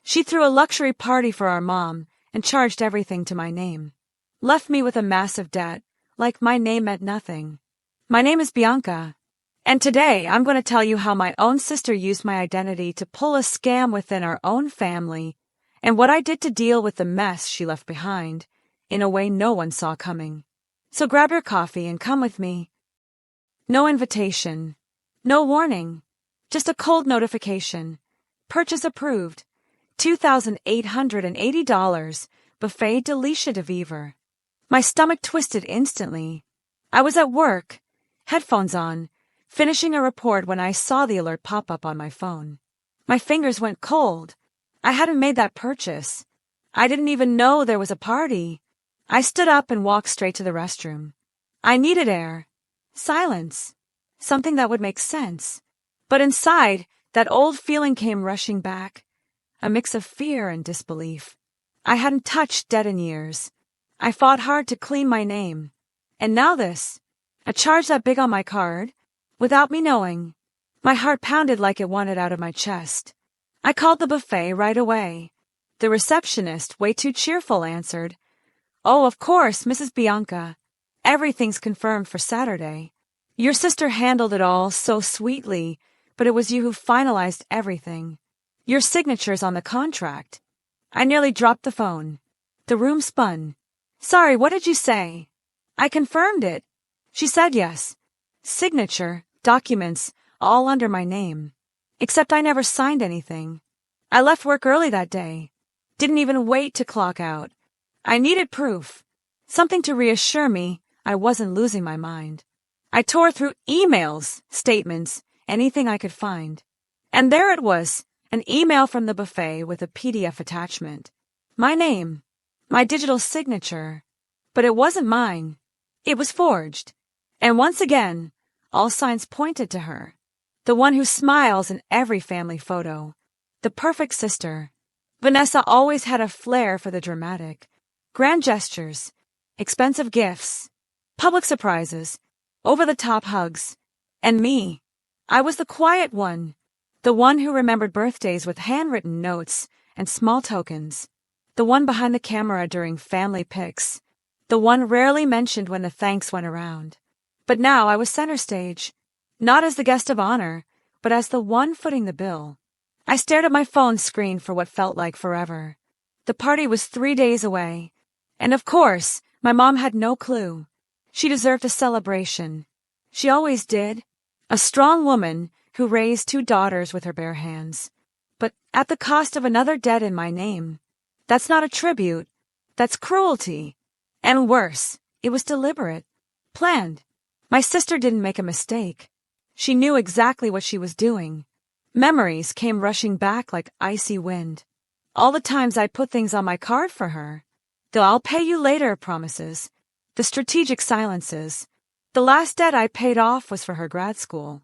She threw a luxury party for our mom and charged everything to my name. Left me with a massive debt, like my name meant nothing. My name is Bianca, and today I'm going to tell you how my own sister used my identity to pull a scam within our own family, and what I did to deal with the mess she left behind, in a way no one saw coming. So grab your coffee and come with me. No invitation, no warning, just a cold notification. Purchase approved. $2,880, buffet delicia de vivre. My stomach twisted instantly. I was at work, headphones on, finishing a report when I saw the alert pop up on my phone. My fingers went cold. I hadn't made that purchase. I didn't even know there was a party. I stood up and walked straight to the restroom. I needed air. Silence. Something that would make sense. But inside, that old feeling came rushing back. A mix of fear and disbelief. I hadn't touched debt in years. I fought hard to clean my name. And now this. A charge that big on my card. Without me knowing. My heart pounded like it wanted out of my chest. I called the buffet right away. The receptionist, way too cheerful, answered. "Oh, of course, Mrs. Bianca. Everything's confirmed for Saturday. Your sister handled it all so sweetly, but it was you who finalized everything. Your signature's on the contract." I nearly dropped the phone. The room spun. "Sorry, what did you say?" "I confirmed it." She said yes. Signature, documents, all under my name. Except I never signed anything. I left work early that day. Didn't even wait to clock out. I needed proof. Something to reassure me I wasn't losing my mind. I tore through emails, statements, anything I could find. And there it was, an email from the buffet with a PDF attachment. My name. My digital signature. But it wasn't mine. It was forged. And once again, all signs pointed to her. The one who smiles in every family photo. The perfect sister. Vanessa always had a flair for the dramatic. Grand gestures. Expensive gifts. Public surprises. Over-the-top hugs. And me. I was the quiet one. The one who remembered birthdays with handwritten notes and small tokens. The one behind the camera during family pics. The one rarely mentioned when the thanks went around. But now I was center stage. Not as the guest of honor, but as the one footing the bill. I stared at my phone screen for what felt like forever. The party was 3 days away. And of course, my mom had no clue. She deserved a celebration. She always did. A strong woman who raised 2 daughters with her bare hands. But at the cost of another debt in my name. That's not a tribute. That's cruelty. And worse, it was deliberate. Planned. My sister didn't make a mistake. She knew exactly what she was doing. Memories came rushing back like icy wind. All the times I put things on my card for her. The "I'll pay you later" promises. The strategic silences. The last debt I paid off was for her grad school.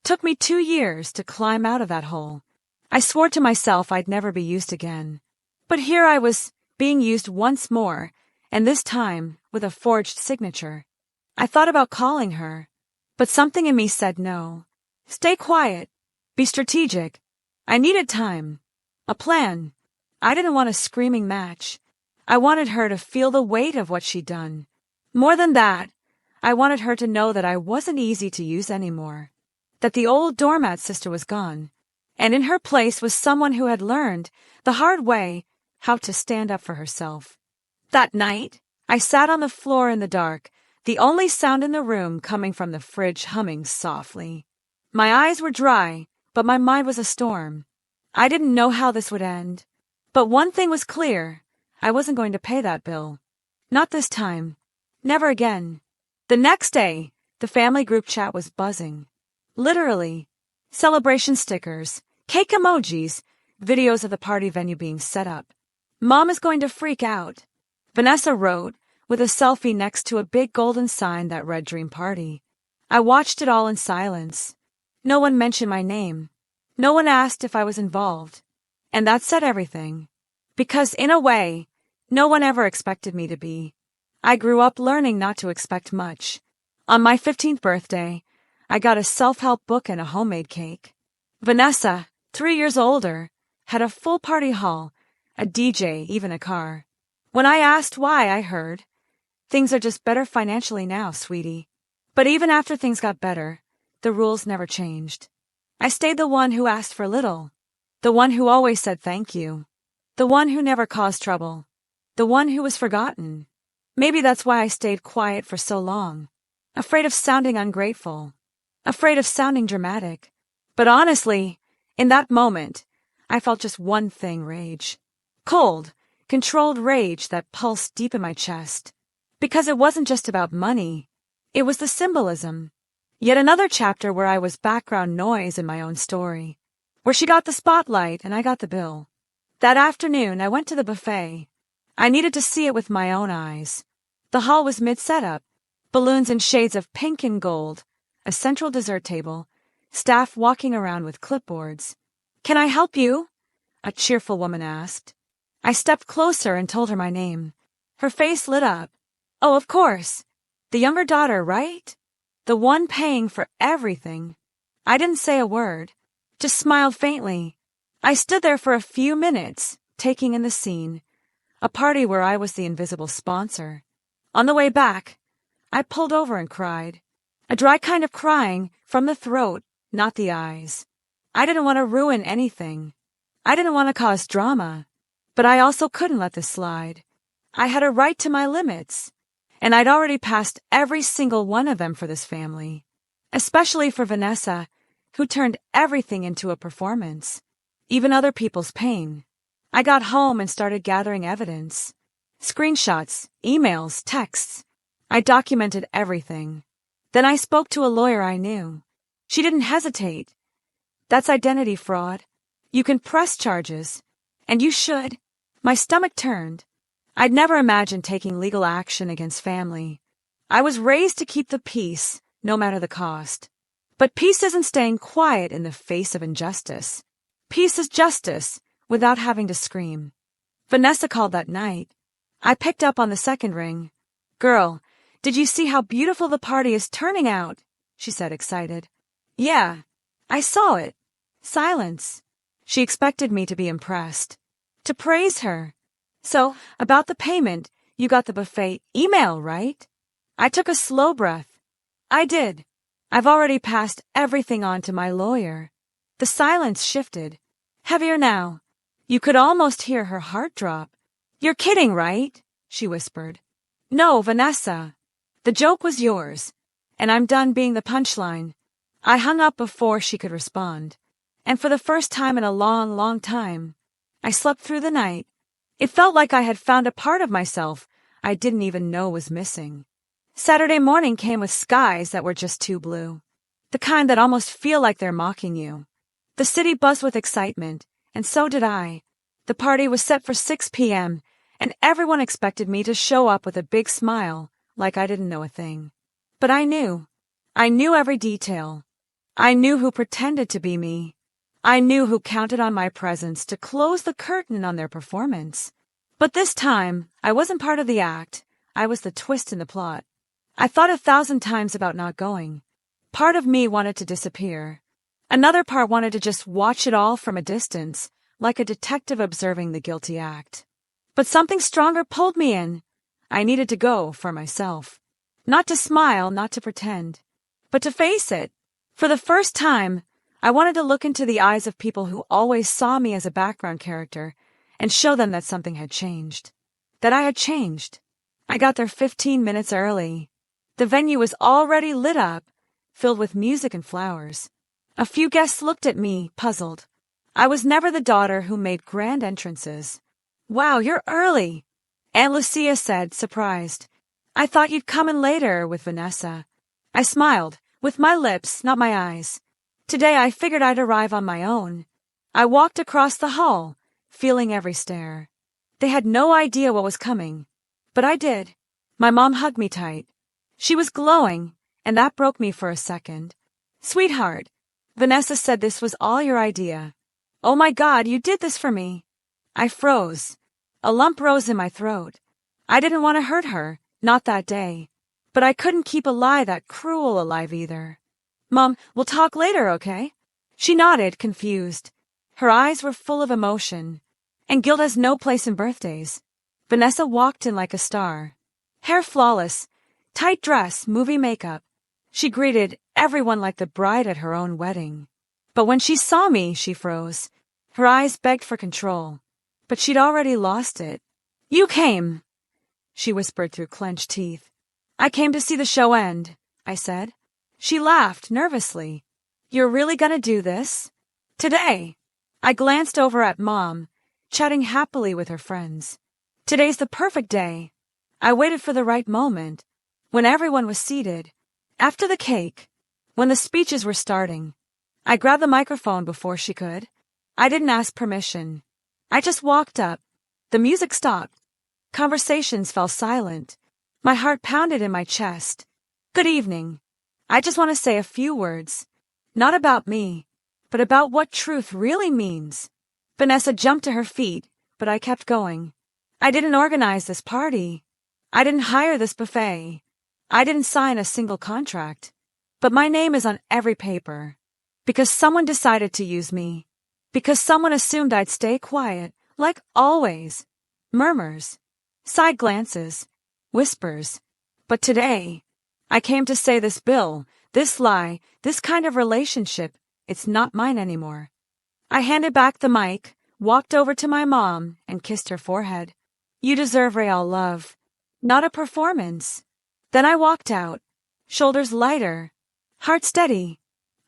Took me 2 years to climb out of that hole. I swore to myself I'd never be used again. But here I was, being used once more, and this time with a forged signature. I thought about calling her, but something in me said no. Stay quiet. Be strategic. I needed time. A plan. I didn't want a screaming match. I wanted her to feel the weight of what she'd done. More than that, I wanted her to know that I wasn't easy to use anymore. That the old doormat sister was gone, and in her place was someone who had learned, the hard way, how to stand up for herself. That night, I sat on the floor in the dark, the only sound in the room coming from the fridge humming softly. My eyes were dry, but my mind was a storm. I didn't know how this would end. But one thing was clear. I wasn't going to pay that bill. Not this time. Never again. The next day, the family group chat was buzzing. Literally. Celebration stickers, cake emojis, videos of the party venue being set up. Mom is going to freak out. Vanessa wrote, with a selfie next to a big golden sign that read Dream Party. I watched it all in silence. No one mentioned my name. No one asked if I was involved. And that said everything. Because in a way, no one ever expected me to be. I grew up learning not to expect much. On my 15th birthday, I got a self-help book and a homemade cake. Vanessa, 3 years older, had a full party hall, a DJ, even a car. When I asked why, I heard, "Things are just better financially now, sweetie." But even after things got better, the rules never changed. I stayed the one who asked for little, the one who always said thank you, the one who never caused trouble, the one who was forgotten. Maybe that's why I stayed quiet for so long, afraid of sounding ungrateful, afraid of sounding dramatic. But honestly, in that moment, I felt just one thing: rage. Cold, controlled rage that pulsed deep in my chest. Because it wasn't just about money, it was the symbolism. Yet another chapter where I was background noise in my own story, where she got the spotlight and I got the bill. That afternoon, I went to the buffet. I needed to see it with my own eyes. The hall was mid-setup, balloons in shades of pink and gold, a central dessert table, staff walking around with clipboards. "Can I help you?" a cheerful woman asked. I stepped closer and told her my name. Her face lit up. "Oh, of course. The younger daughter, right? The one paying for everything." I didn't say a word, just smiled faintly. I stood there for a few minutes, taking in the scene, a party where I was the invisible sponsor. On the way back, I pulled over and cried. A dry kind of crying, from the throat, not the eyes. I didn't want to ruin anything. I didn't want to cause drama. But I also couldn't let this slide. I had a right to my limits, and I'd already passed every single one of them for this family, especially for Vanessa, who turned everything into a performance, even other people's pain. I got home and started gathering evidence. Screenshots, emails, texts. I documented everything. Then I spoke to a lawyer I knew. She didn't hesitate. "That's identity fraud. You can press charges. And you should." My stomach turned. I'd never imagined taking legal action against family. I was raised to keep the peace, no matter the cost. But peace isn't staying quiet in the face of injustice. Peace is justice, without having to scream. Vanessa called that night. I picked up on the second ring. "Girl, did you see how beautiful the party is turning out?" she said, excited. "Yeah, I saw it." Silence. She expected me to be impressed, to praise her. "So, about the payment, you got the buffet email, right?" I took a slow breath. "I did. I've already passed everything on to my lawyer." The silence shifted. Heavier now. You could almost hear her heart drop. "You're kidding, right?" she whispered. "No, Vanessa. The joke was yours, and I'm done being the punchline." I hung up before she could respond, and for the first time in a long, long time, I slept through the night. It felt like I had found a part of myself I didn't even know was missing. Saturday morning came with skies that were just too blue, the kind that almost feel like they're mocking you. The city buzzed with excitement, and so did I. The party was set for 6 p.m., and everyone expected me to show up with a big smile, like I didn't know a thing. But I knew. I knew every detail. I knew who pretended to be me. I knew who counted on my presence to close the curtain on their performance. But this time, I wasn't part of the act. I was the twist in the plot. I thought 1,000 times about not going. Part of me wanted to disappear. Another part wanted to just watch it all from a distance, like a detective observing the guilty act. But something stronger pulled me in. I needed to go for myself. Not to smile, not to pretend, but to face it. For the first time, I wanted to look into the eyes of people who always saw me as a background character and show them that something had changed. That I had changed. I got there 15 minutes early. The venue was already lit up, filled with music and flowers. A few guests looked at me, puzzled. I was never the daughter who made grand entrances. "Wow, you're early," Aunt Lucia said, surprised. "I thought you'd come in later with Vanessa." I smiled, with my lips, not my eyes. Today I figured I'd arrive on my own. I walked across the hall, feeling every stare. They had no idea what was coming, but I did. My mom hugged me tight. She was glowing, and that broke me for a second. "Sweetheart, Vanessa said this was all your idea. Oh my God, you did this for me." I froze. A lump rose in my throat. I didn't want to hurt her, not that day. But I couldn't keep a lie that cruel alive either. "Mom, we'll talk later, okay?" She nodded, confused. Her eyes were full of emotion, and guilt has no place in birthdays. Vanessa walked in like a star. Hair flawless, tight dress, movie makeup. She greeted everyone like the bride at her own wedding. But when she saw me, she froze. Her eyes begged for control. But she'd already lost it. "You came," she whispered through clenched teeth. "I came to see the show end," I said. She laughed nervously. "You're really gonna do this? Today?" I glanced over at Mom, chatting happily with her friends. "Today's the perfect day." I waited for the right moment, when everyone was seated, after the cake, when the speeches were starting. I grabbed the microphone before she could. I didn't ask permission. I just walked up. The music stopped. Conversations fell silent. My heart pounded in my chest. "Good evening. I just want to say a few words. Not about me, but about what truth really means." Vanessa jumped to her feet, but I kept going. "I didn't organize this party. I didn't hire this buffet. I didn't sign a single contract. But my name is on every paper. Because someone decided to use me. Because someone assumed I'd stay quiet, like always." Murmurs. Side glances. Whispers. But today, I came to say this bill, this lie, this kind of relationship, it's not mine anymore. I handed back the mic, walked over to my mom, and kissed her forehead. "You deserve real love, not a performance." Then I walked out, shoulders lighter, heart steady.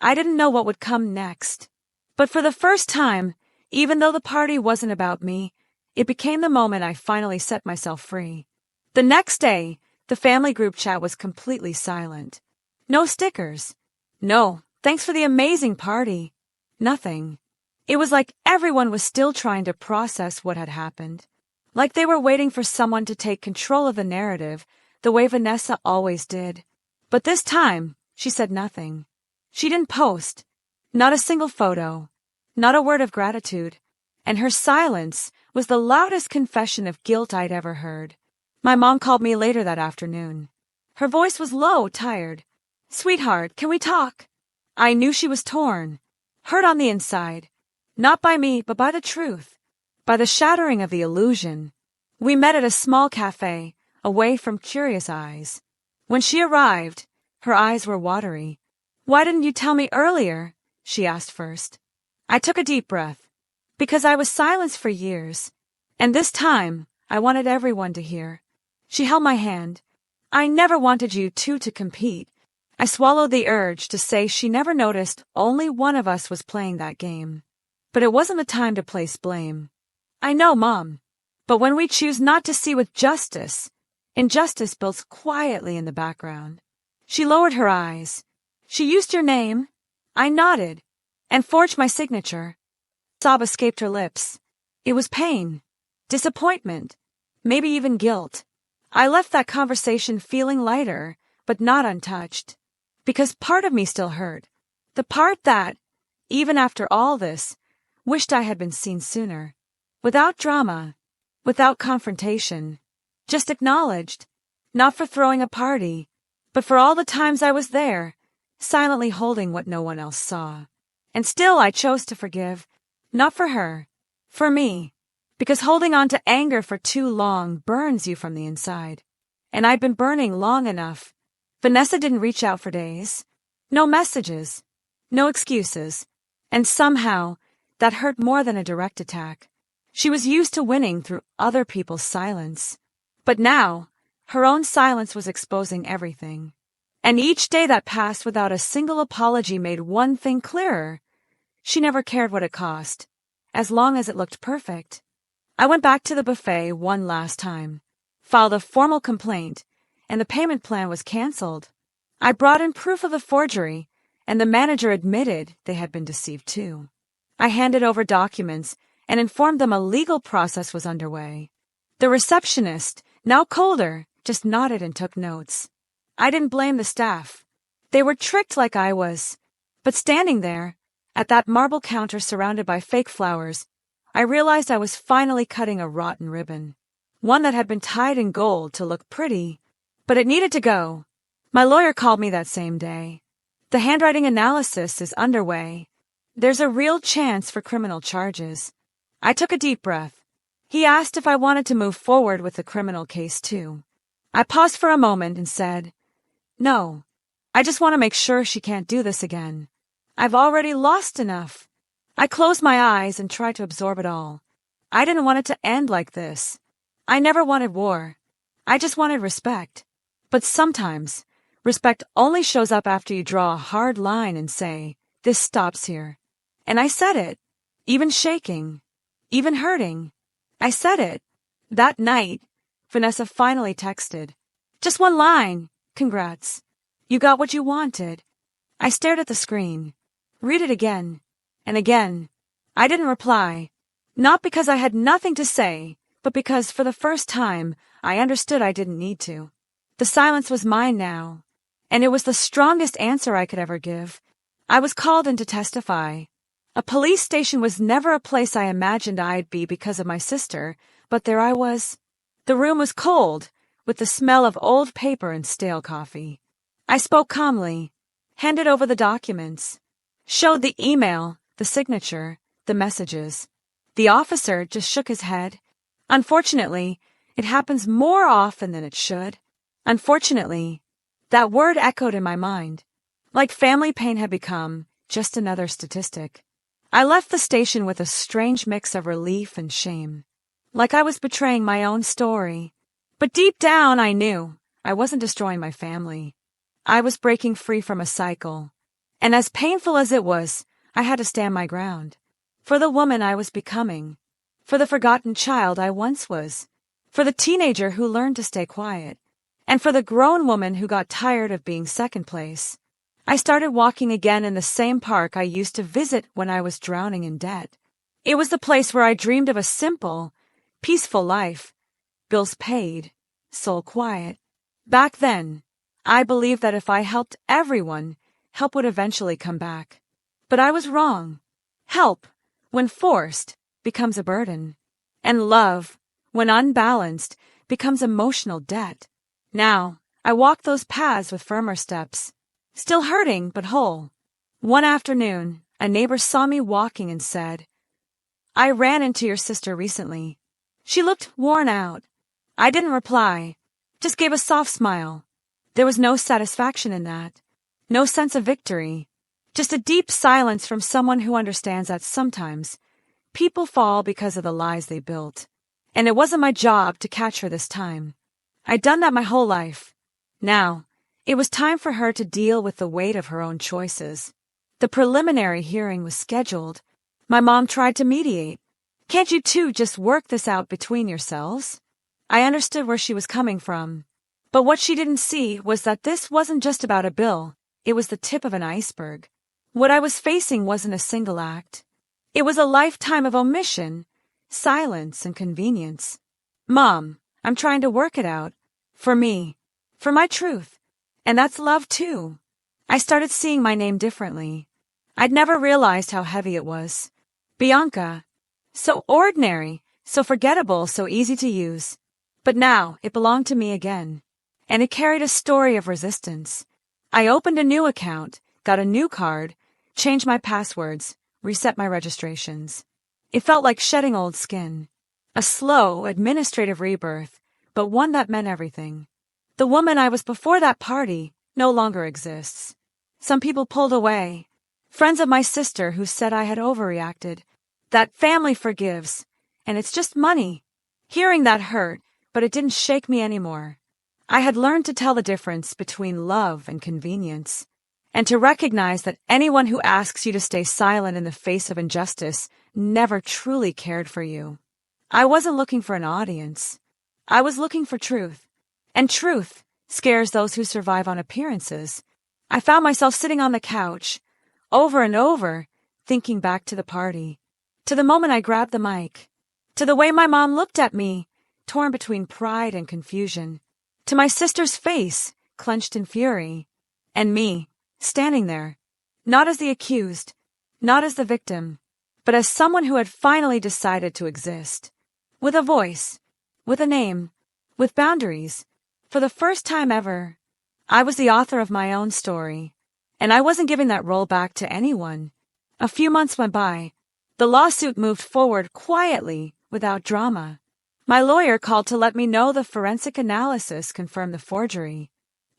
I didn't know what would come next. But for the first time, even though the party wasn't about me, it became the moment I finally set myself free. The next day, the family group chat was completely silent. No stickers. No, "Thanks for the amazing party." Nothing. It was like everyone was still trying to process what had happened. Like they were waiting for someone to take control of the narrative, the way Vanessa always did. But this time, she said nothing. She didn't post. Not a single photo. Not a word of gratitude. And her silence was the loudest confession of guilt I'd ever heard. My mom called me later that afternoon. Her voice was low, tired. "Sweetheart, can we talk?" I knew she was torn. Hurt on the inside. Not by me, but by the truth. By the shattering of the illusion. We met at a small cafe, away from curious eyes. When she arrived, her eyes were watery. "Why didn't you tell me earlier?" she asked first. I took a deep breath. Because I was silenced for years. And this time, I wanted everyone to hear. She held my hand. "I never wanted you two to compete." I swallowed the urge to say she never noticed only one of us was playing that game. But it wasn't the time to place blame. "I know, Mom. But when we choose not to see with justice, injustice builds quietly in the background." She lowered her eyes. "She used your name." I nodded, and forged my signature. Sob escaped her lips. It was pain, disappointment, maybe even guilt. I left that conversation feeling lighter, but not untouched. Because part of me still hurt. The part that, even after all this, wished I had been seen sooner. Without drama, without confrontation. Just acknowledged. Not for throwing a party, but for all the times I was there, silently holding what no one else saw. And still I chose to forgive. Not for her. For me. Because holding on to anger for too long burns you from the inside. And I'd been burning long enough. Vanessa didn't reach out for days. No messages. No excuses. And somehow, that hurt more than a direct attack. She was used to winning through other people's silence. But now, her own silence was exposing everything. And each day that passed without a single apology made one thing clearer. She never cared what it cost, as long as it looked perfect. I went back to the buffet one last time, filed a formal complaint, and the payment plan was canceled. I brought in proof of the forgery, and the manager admitted they had been deceived too. I handed over documents and informed them a legal process was underway. The receptionist, now colder, just nodded and took notes. I didn't blame the staff. They were tricked like I was. But standing there, at that marble counter surrounded by fake flowers, I realized I was finally cutting a rotten ribbon. One that had been tied in gold to look pretty, but it needed to go. My lawyer called me that same day. The handwriting analysis is underway. There's a real chance for criminal charges. I took a deep breath. He asked if I wanted to move forward with the criminal case too. I paused for a moment and said, "No. I just want to make sure she can't do this again. I've already lost enough." I closed my eyes and tried to absorb it all. I didn't want it to end like this. I never wanted war. I just wanted respect. But sometimes, respect only shows up after you draw a hard line and say, "This stops here." And I said it, even shaking, even hurting. I said it. That night, Vanessa finally texted. "Just one line. Congrats. You got what you wanted." I stared at the screen. Read it again. And again. I didn't reply. Not because I had nothing to say, but because for the first time, I understood I didn't need to. The silence was mine now, and it was the strongest answer I could ever give. I was called in to testify. A police station was never a place I imagined I'd be because of my sister, but there I was. The room was cold, with the smell of old paper and stale coffee. I spoke calmly, handed over the documents, showed the email, the signature, the messages. The officer just shook his head. Unfortunately, it happens more often than it should. Unfortunately, that word echoed in my mind, like family pain had become just another statistic. I left the station with a strange mix of relief and shame, like I was betraying my own story. But deep down, I knew I wasn't destroying my family. I was breaking free from a cycle. And as painful as it was, I had to stand my ground. For the woman I was becoming. For the forgotten child I once was. For the teenager who learned to stay quiet. And for the grown woman who got tired of being second place. I started walking again in the same park I used to visit when I was drowning in debt. It was the place where I dreamed of a simple, peaceful life. Bills paid, soul quiet. Back then, I believed that if I helped everyone, help would eventually come back. But I was wrong. Help, when forced, becomes a burden. And love, when unbalanced, becomes emotional debt. Now, I walk those paths with firmer steps. Still hurting, but whole. One afternoon, a neighbor saw me walking and said, "I ran into your sister recently." She looked worn out. I didn't reply, just gave a soft smile. There was no satisfaction in that. No sense of victory. Just a deep silence from someone who understands that sometimes people fall because of the lies they built. And it wasn't my job to catch her this time. I'd done that my whole life. Now, it was time for her to deal with the weight of her own choices. The preliminary hearing was scheduled. My mom tried to mediate. "Can't you two just work this out between yourselves?" I understood where she was coming from. But what she didn't see was that this wasn't just about a bill. It was the tip of an iceberg. What I was facing wasn't a single act. It was a lifetime of omission, silence, and convenience. "Mom, I'm trying to work it out. For me. For my truth. And that's love too." I started seeing my name differently. I'd never realized how heavy it was. Bianca. So ordinary, so forgettable, so easy to use. But now it belonged to me again. And it carried a story of resistance. I opened a new account, got a new card, changed my passwords, reset my registrations. It felt like shedding old skin. A slow, administrative rebirth, but one that meant everything. The woman I was before that party no longer exists. Some people pulled away. Friends of my sister who said I had overreacted. That family forgives, and it's just money. Hearing that hurt, but it didn't shake me anymore. I had learned to tell the difference between love and convenience, and to recognize that anyone who asks you to stay silent in the face of injustice never truly cared for you. I wasn't looking for an audience. I was looking for truth. And truth scares those who survive on appearances. I found myself sitting on the couch, over and over, thinking back to the party, to the moment I grabbed the mic, to the way my mom looked at me, torn between pride and confusion, to my sister's face, clenched in fury, and me, standing there, not as the accused, not as the victim, but as someone who had finally decided to exist, with a voice, with a name, with boundaries. For the first time ever, I was the author of my own story, and I wasn't giving that role back to anyone. A few months went by. The lawsuit moved forward quietly, without drama. My lawyer called to let me know the forensic analysis confirmed the forgery.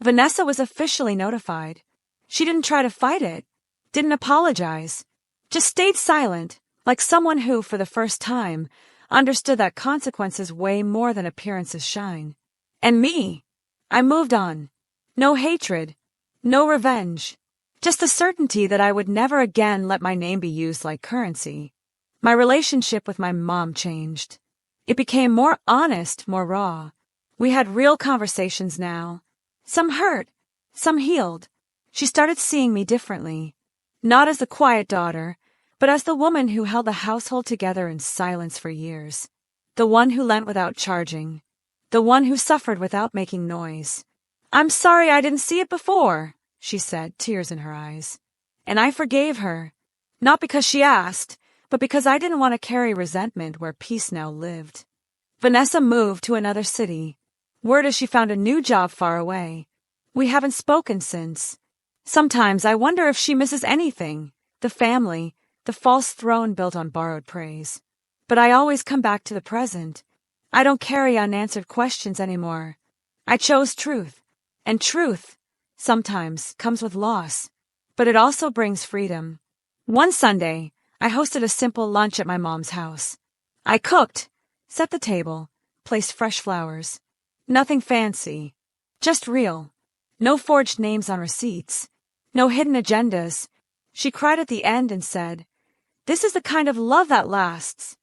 Vanessa was officially notified. She didn't try to fight it, didn't apologize, just stayed silent, like someone who, for the first time, understood that consequences weigh more than appearances shine. And me, I moved on. No hatred, no revenge, just the certainty that I would never again let my name be used like currency. My relationship with my mom changed. It became more honest, more raw. We had real conversations now. Some hurt, some healed. She started seeing me differently. Not as the quiet daughter, but as the woman who held the household together in silence for years. The one who lent without charging. The one who suffered without making noise. "I'm sorry I didn't see it before," she said, tears in her eyes. And I forgave her. Not because she asked, but because I didn't want to carry resentment where peace now lived. Vanessa moved to another city. Word is she found a new job far away. We haven't spoken since. Sometimes I wonder if she misses anything. The family, the false throne built on borrowed praise. But I always come back to the present. I don't carry unanswered questions anymore. I chose truth. And truth, sometimes, comes with loss. But it also brings freedom. One Sunday, I hosted a simple lunch at my mom's house. I cooked, set the table, placed fresh flowers. Nothing fancy, just real. No forged names on receipts. No hidden agendas. She cried at the end and said, "This is the kind of love that lasts."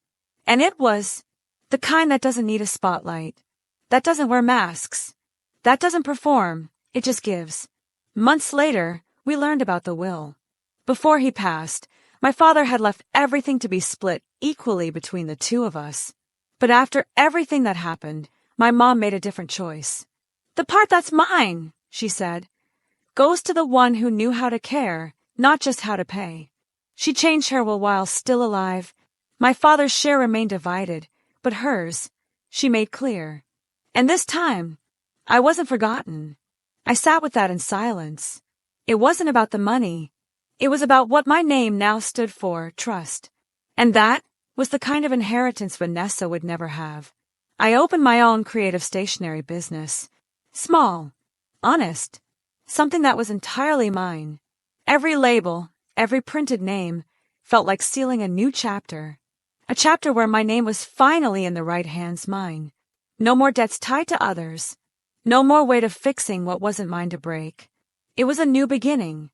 And it was the kind that doesn't need a spotlight, that doesn't wear masks, that doesn't perform, it just gives. Months later, we learned about the will. Before he passed, my father had left everything to be split equally between the two of us. But after everything that happened, my mom made a different choice. "The part that's mine," she said, "goes to the one who knew how to care, not just how to pay." She changed her will while still alive. My father's share remained divided, but hers, she made clear. And this time, I wasn't forgotten. I sat with that in silence. It wasn't about the money. It was about what my name now stood for, trust. And that was the kind of inheritance Vanessa would never have. I opened my own creative stationery business. Small, honest, something that was entirely mine. Every label, every printed name, felt like sealing a new chapter. A chapter where my name was finally in the right hands, mine. No more debts tied to others. No more weight of fixing what wasn't mine to break. It was a new beginning.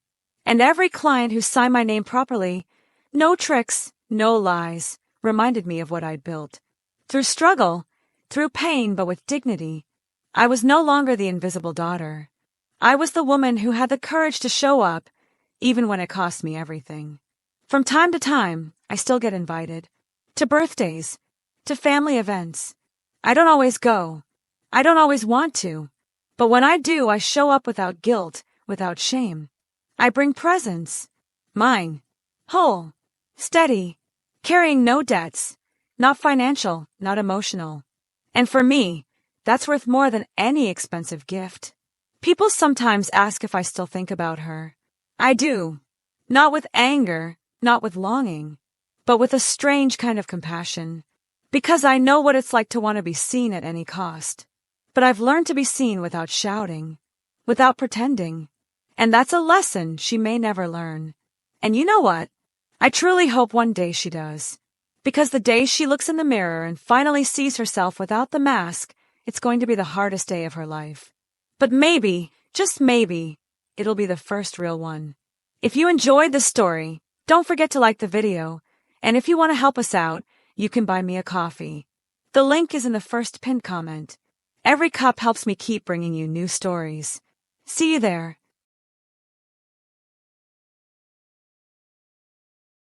And every client who signed my name properly, no tricks, no lies, reminded me of what I'd built. Through struggle, through pain, but with dignity, I was no longer the invisible daughter. I was the woman who had the courage to show up, even when it cost me everything. From time to time, I still get invited. To birthdays, to family events. I don't always go. I don't always want to. But when I do, I show up without guilt, without shame. I bring presents. Mine. Whole. Steady. Carrying no debts. Not financial, not emotional. And for me, that's worth more than any expensive gift. People sometimes ask if I still think about her. I do. Not with anger, not with longing, but with a strange kind of compassion. Because I know what it's like to want to be seen at any cost. But I've learned to be seen without shouting, without pretending. And that's a lesson she may never learn. And you know what? I truly hope one day she does. Because the day she looks in the mirror and finally sees herself without the mask, it's going to be the hardest day of her life. But maybe, just maybe, it'll be the first real one. If you enjoyed this story, don't forget to like the video. And if you want to help us out, you can buy me a coffee. The link is in the first pinned comment. Every cup helps me keep bringing you new stories. See you there.